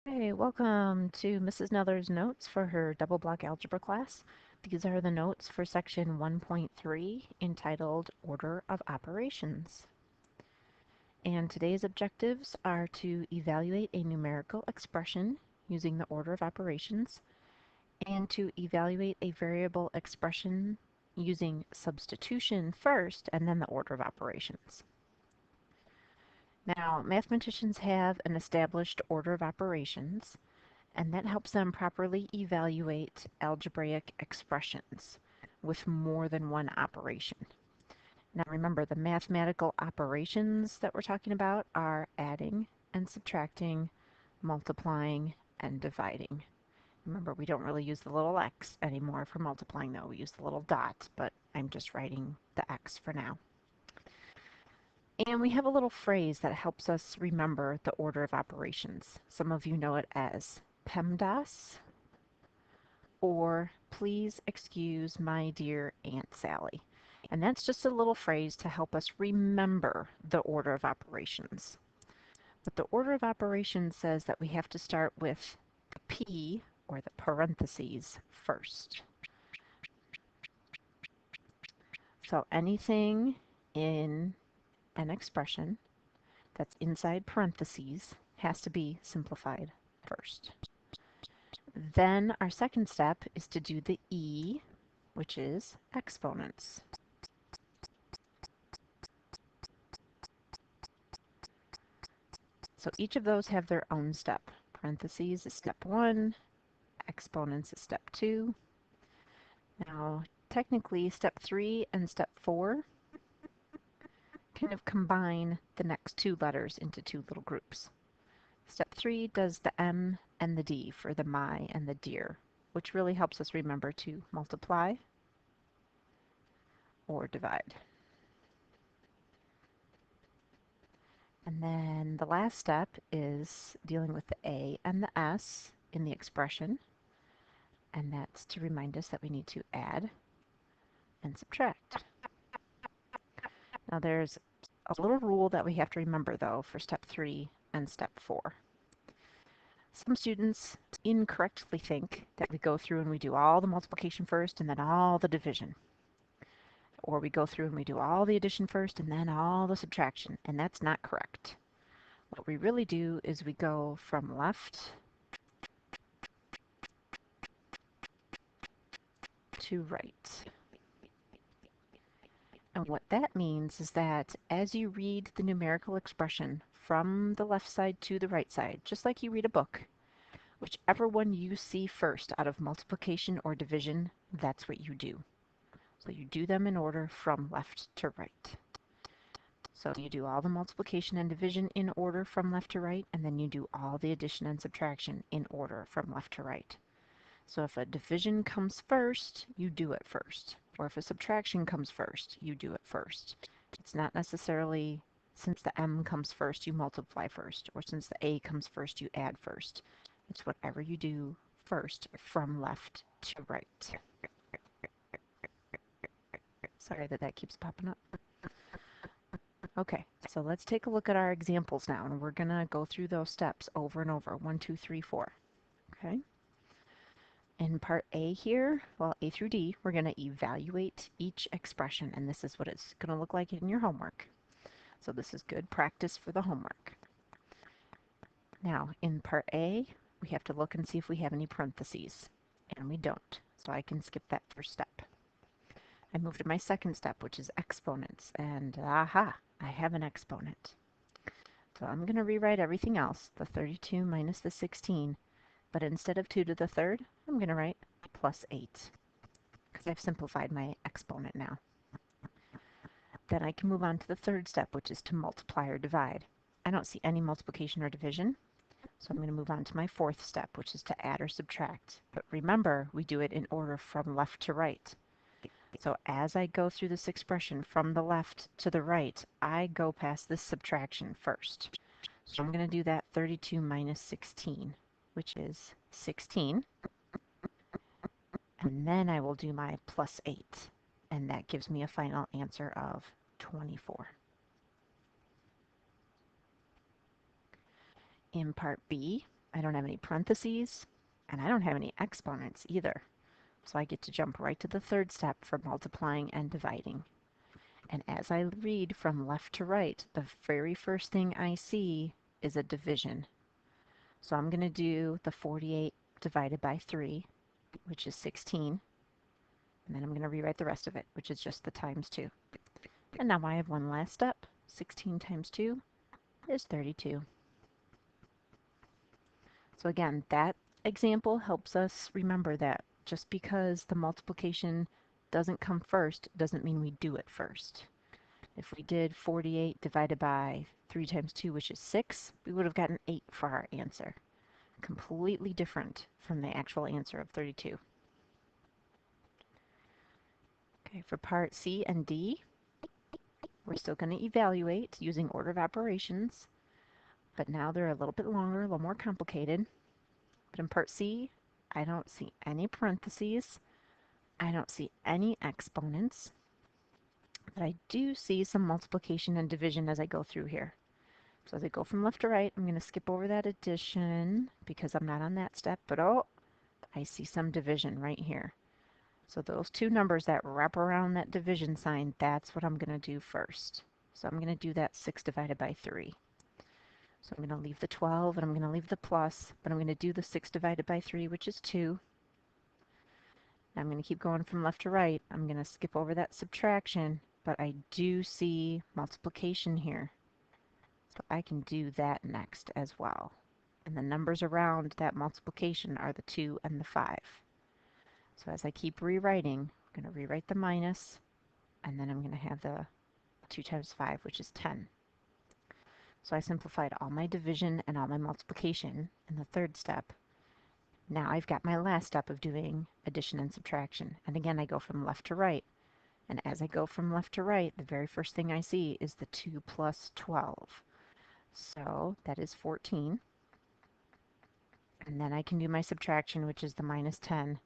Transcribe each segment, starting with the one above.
Hey, welcome to Mrs. Nether's notes for her double block algebra class. These are the notes for section 1.3 entitled Order of Operations. And today's objectives are to evaluate a numerical expression using the order of operations and to evaluate a variable expression using substitution first and then the order of operations. Now, mathematicians have an established order of operations, and that helps them properly evaluate algebraic expressions with more than one operation. Now remember, the mathematical operations that we're talking about are adding and subtracting, multiplying, and dividing. Remember, we don't really use the little x anymore for multiplying, though. We use the little dot, but I'm just writing the x for now. And we have a little phrase that helps us remember the order of operations. Some of you know it as PEMDAS, or please excuse my dear Aunt Sally. And that's just a little phrase to help us remember the order of operations. But the order of operations says that we have to start with the P, or the parentheses, first. So anything in an expression that's inside parentheses has to be simplified first. Then our second step is to do the E, which is exponents. So each of those have their own step. Parentheses is step 1, exponents is step 2. Now, technically, step 3 and step 4 kind of combine the next two letters into two little groups. Step 3 does the M and the D for the my and the dear, which really helps us remember to multiply or divide. And then the last step is dealing with the A and the S in the expression, and that's to remind us that we need to add and subtract. Now there's a little rule that we have to remember though for step 3 and step 4. Some students incorrectly think that we go through and we do all the multiplication first and then all the division. Or we go through and we do all the addition first and then all the subtraction, and that's not correct. What we really do is we go from left to right. And what that means is that as you read the numerical expression from the left side to the right side, just like you read a book, whichever one you see first out of multiplication or division, that's what you do. So you do them in order from left to right. So you do all the multiplication and division in order from left to right, and then you do all the addition and subtraction in order from left to right. So if a division comes first, you do it first. Or if a subtraction comes first, you do it first. It's not necessarily since the M comes first, you multiply first, or since the A comes first, you add first. It's whatever you do first from left to right. Sorry that keeps popping up. Okay, so let's take a look at our examples now, and we're going to go through those steps over and over. 1, 2, 3, 4. Okay. In part A here, well, A through D, we're going to evaluate each expression, and this is what it's going to look like in your homework. So this is good practice for the homework. Now, in part A, we have to look and see if we have any parentheses, and we don't, so I can skip that first step. I move to my second step, which is exponents, and aha, I have an exponent. So I'm going to rewrite everything else, the 32 minus the 16, but instead of 2 to the third, I'm going to write plus 8, because I've simplified my exponent now. Then I can move on to the third step, which is to multiply or divide. I don't see any multiplication or division, so I'm going to move on to my fourth step, which is to add or subtract. But remember, we do it in order from left to right. So as I go through this expression from the left to the right, I go past this subtraction first. So I'm going to do that 32 minus 16, which is 16. And then I will do my plus 8, and that gives me a final answer of 24. In part B, I don't have any parentheses, and I don't have any exponents either. So I get to jump right to the third step for multiplying and dividing. And as I read from left to right, the very first thing I see is a division. So I'm going to do the 48 divided by 3, which is 16. And then I'm going to rewrite the rest of it, which is just the times 2. And now I have one last step. 16 times 2 is 32. So again, that example helps us remember that just because the multiplication doesn't come first doesn't mean we do it first. If we did 48 divided by 3 times 2, which is 6, we would have gotten 8 for our answer. Completely different from the actual answer of 32. Okay, for part C and D, we're still going to evaluate using order of operations, but now they're a little bit longer, a little more complicated. But in part C, I don't see any parentheses. I don't see any exponents, but I do see some multiplication and division as I go through here. So as I go from left to right, I'm going to skip over that addition because I'm not on that step, but oh, I see some division right here. So those two numbers that wrap around that division sign, that's what I'm going to do first. So I'm going to do that 6 divided by 3. So I'm going to leave the 12 and I'm going to leave the plus, but I'm going to do the 6 divided by 3, which is 2. Now I'm going to keep going from left to right. I'm going to skip over that subtraction, but I do see multiplication here. So I can do that next as well. And the numbers around that multiplication are the 2 and the 5. So as I keep rewriting, I'm going to rewrite the minus, and then I'm going to have the 2 times 5, which is 10. So I simplified all my division and all my multiplication in the third step. Now I've got my last step of doing addition and subtraction. And again, I go from left to right. And as I go from left to right, the very first thing I see is the 2 plus 12. So that is 14. And then I can do my subtraction, which is the minus 10.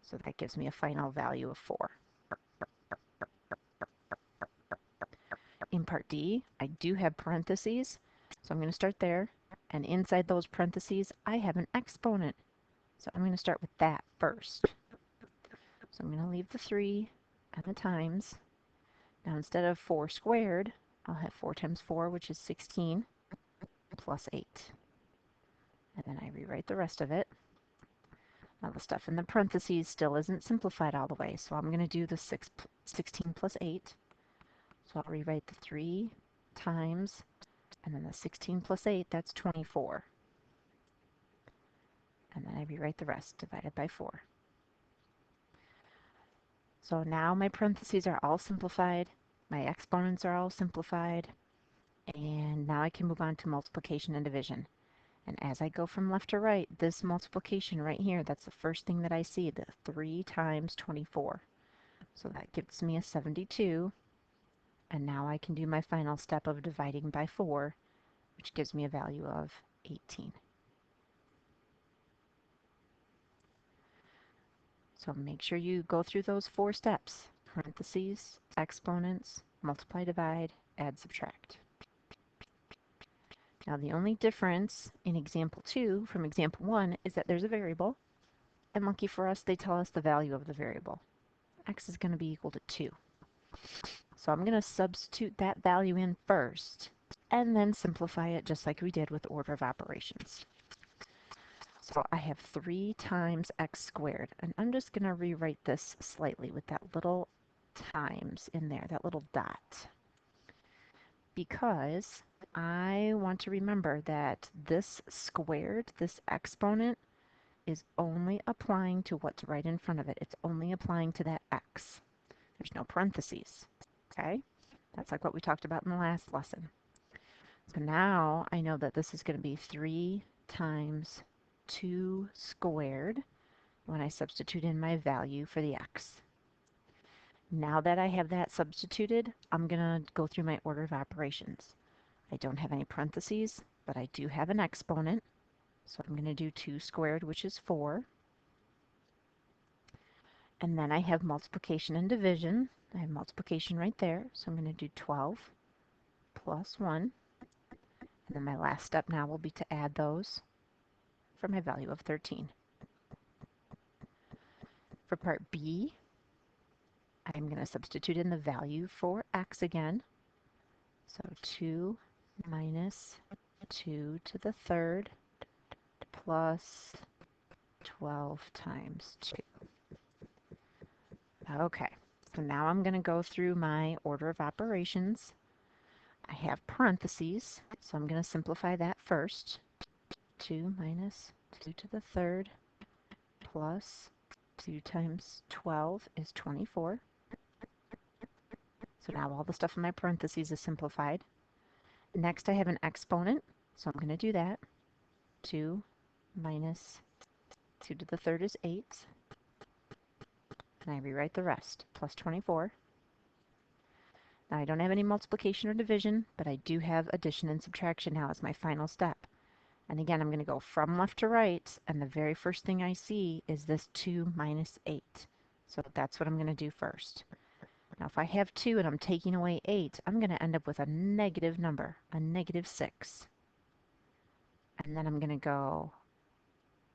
So that gives me a final value of 4. In part D, I do have parentheses. So I'm going to start there. And inside those parentheses, I have an exponent. So I'm going to start with that first. So I'm going to leave the 3 and the times. Now instead of 4 squared, I'll have 4 times 4, which is 16, plus 8. And then I rewrite the rest of it. Now the stuff in the parentheses still isn't simplified all the way, so I'm going to do the 16 plus 8. So I'll rewrite the 3 times, and then the 16 plus 8, that's 24. And then I rewrite the rest, divided by 4. So now my parentheses are all simplified, my exponents are all simplified, and now I can move on to multiplication and division. And as I go from left to right, this multiplication right here, that's the first thing that I see, the 3 times 24. So that gives me a 72. And now I can do my final step of dividing by 4, which gives me a value of 18. So make sure you go through those 4 steps: parentheses, exponents, multiply, divide, add, subtract. Now the only difference in example 2 from example 1 is that there's a variable, and lucky for us, they tell us the value of the variable. X is going to be equal to 2. So I'm going to substitute that value in first, and then simplify it just like we did with order of operations. So I have 3 times x squared, and I'm just going to rewrite this slightly with that little times in there, that little dot, because I want to remember that this squared, this exponent, is only applying to what's right in front of it. It's only applying to that x. There's no parentheses, okay? That's like what we talked about in the last lesson. So now I know that this is going to be 3 times 2 squared when I substitute in my value for the x. Now that I have that substituted, I'm going to go through my order of operations. I don't have any parentheses, but I do have an exponent. So I'm going to do 2 squared, which is 4. And then I have multiplication and division. I have multiplication right there. So I'm going to do 12 plus 1. And then my last step now will be to add those. for my value of 13. For part B, I'm going to substitute in the value for x again. So 2 minus 2 to the third plus 12 times 2. Okay, so now I'm going to go through my order of operations. I have parentheses, so I'm going to simplify that first. 2 minus 2 to the third plus 2 times 12 is 24. So now all the stuff in my parentheses is simplified. Next I have an exponent, so I'm going to do that. 2 minus 2 to the third is 8. And I rewrite the rest, plus 24. Now I don't have any multiplication or division, but I do have addition and subtraction now as my final step. And again, I'm going to go from left to right, and the very first thing I see is this 2 minus 8. So that's what I'm going to do first. Now if I have 2 and I'm taking away 8, I'm going to end up with a negative number, a negative 6. And then I'm going to go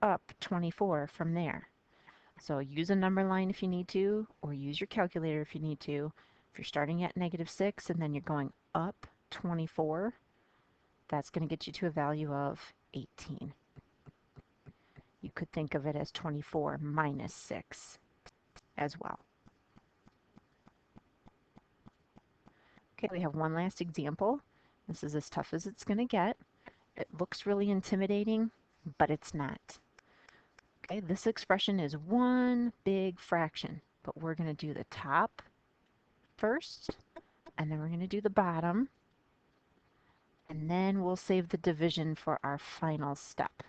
up 24 from there. So use a number line if you need to, or use your calculator if you need to. If you're starting at negative 6 and then you're going up 24, that's going to get you to a value of 18. You could think of it as 24 minus 6 as well. Okay, we have one last example. This is as tough as it's going to get. It looks really intimidating, but it's not. Okay, this expression is one big fraction, but we're going to do the top first, and then we're going to do the bottom, and then we'll save the division for our final step.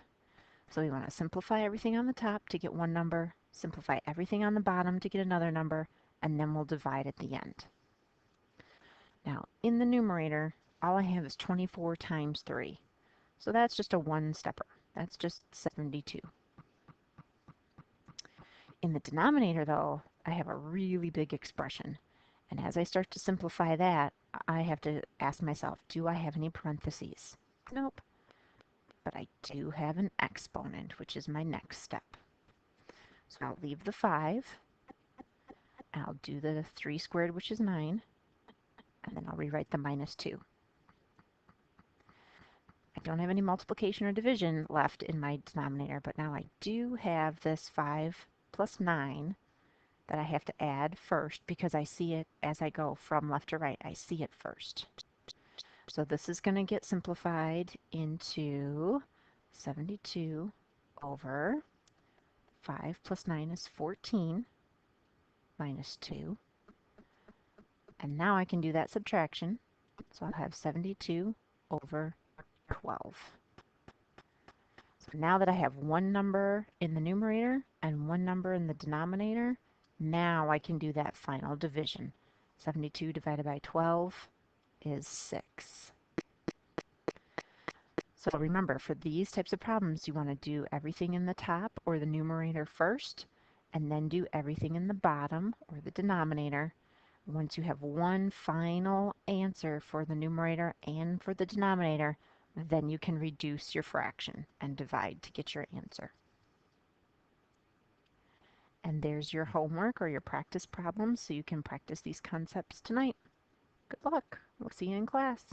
So we want to simplify everything on the top to get one number, simplify everything on the bottom to get another number, and then we'll divide at the end. Now, in the numerator, all I have is 24 times 3. So that's just a one-stepper. That's just 72. In the denominator, though, I have a really big expression. And as I start to simplify that, I have to ask myself, do I have any parentheses? Nope. But I do have an exponent, which is my next step. So I'll leave the 5. I'll do the 3 squared, which is 9. And then I'll rewrite the minus 2. I don't have any multiplication or division left in my denominator, but now I do have this 5 plus 9 that I have to add first because I see it as I go from left to right. I see it first. So this is going to get simplified into 72 over 5 plus 9 is 14 minus 2. And now I can do that subtraction. So I'll have 72 over 12. So now that I have one number in the numerator and one number in the denominator, now I can do that final division. 72 divided by 12 is 6. So remember, for these types of problems, you want to do everything in the top or the numerator first, and then do everything in the bottom or the denominator. Once you have one final answer for the numerator and for the denominator, then you can reduce your fraction and divide to get your answer. And there's your homework or your practice problems so you can practice these concepts tonight. Good luck. We'll see you in class.